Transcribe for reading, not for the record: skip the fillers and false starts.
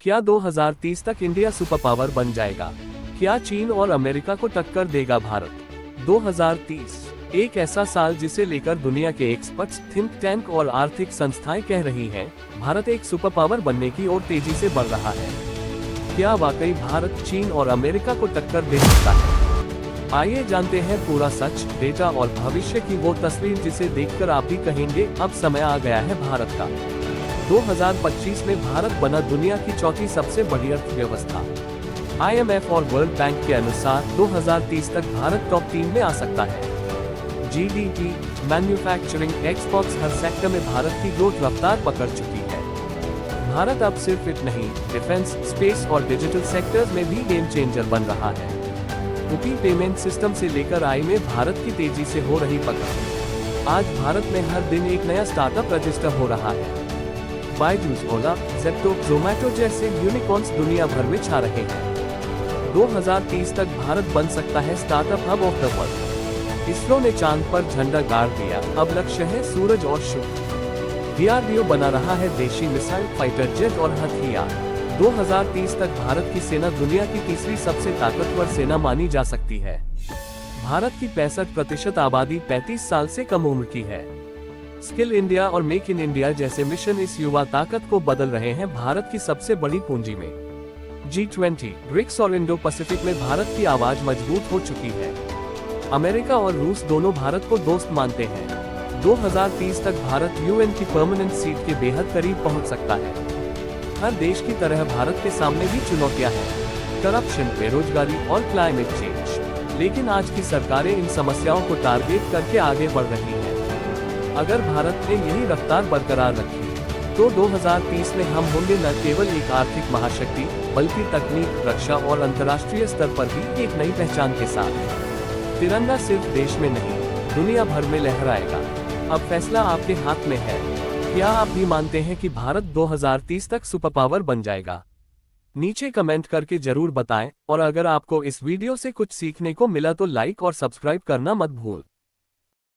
क्या 2030 तक India super power बन जाएगा? क्या चीन और अमेरिका को टक्कर देगा भारत? 2030 एक ऐसा साल जिसे लेकर दुनिया के एक्सपर्ट्स, थिंक टैंक और आर्थिक संस्थाएं कह रही हैं, भारत एक सुपर पावर बनने की ओर तेजी से बढ़ रहा है। क्या वाकई भारत चीन और अमेरिका को टक्कर दे सकता है? आइए जानते हैं पूरा सच, डेटा और भविष्य की वो तस्वीर जिसे देखकर आप भी कहेंगे अब समय आ गया है भारत का। 2025 में भारत बना दुनिया की चौथी सबसे बड़ी अर्थव्यवस्था। IMF और वर्ल्ड बैंक के अनुसार 2030 तक भारत टॉप 3 में आ सकता है। GDP, मैन्युफैक्चरिंग, एक्सपोर्ट्स, हर सेक्टर में भारत की ग्रोथ रफ्तार पकड़ चुकी है। भारत अब सिर्फ इट नहीं, डिफेंस, स्पेस और डिजिटल सेक्टर्स में भी गेम चेंजर बन रहा है। रुपी पेमेंट सिस्टम से लेकर आई में भारत की तेजी से हो रही पकड़। आज भारत में हर दिन एक नया स्टार्टअप रजिस्टर हो रहा है। बायजूस, ओला, ज़ेप्टो, ज़ोमैटो जैसे यूनिकॉर्न्स दुनिया भर में छा रहे हैं। 2030 तक भारत बन सकता है startup hub of the world. ISRO ने चांद पर झंडा गाड़ दिया, अब लक्ष्य है सूरज और शुक्र। DRDO बना रहा है देशी मिसाइल, फाइटर जेट और हथियार। 2030 तक भारत की सेना दुनिया की तीसरी सबसे ताकतवर सेना मानी जा सकती है। भारत की 65% आबादी 35 साल से कम उम्र की है। स्किल इंडिया और मेक इन इंडिया जैसे मिशन इस युवा ताकत को बदल रहे हैं भारत की सबसे बड़ी पूंजी में। G20, ब्रिक्स और इंडो पैसिफिक में भारत की आवाज मजबूत हो चुकी है। अमेरिका और रूस दोनों भारत को दोस्त मानते हैं। 2030 तक भारत UN की परमानेंट सीट के बेहद करीब पहुंच सकता है। हर देश की तरह भारत के सामने भी चुनौतियां हैं, करप्शन, बेरोजगारी और क्लाइमेट चेंज। लेकिन आज की सरकारें इन समस्याओं को टारगेट करके आगे बढ़ रही हैं। अगर भारत ने यही रफ्तार बरकरार रखी तो 2030 में हम होंगे न केवल एक आर्थिक महाशक्ति, बल्कि तकनीक, रक्षा और अंतर्राष्ट्रीय स्तर पर भी एक नई पहचान के साथ। तिरंगा सिर्फ देश में नहीं, दुनिया भर में लहराएगा। अब फैसला आपके हाथ में है। क्या आप भी मानते हैं कि भारत 2030 तक सुपर पावर बन जाएगा? नीचे कमेंट करके जरूर बताएं, और अगर आपको इस वीडियो से कुछ सीखने को मिला तो लाइक और सब्सक्राइब करना मत भूल।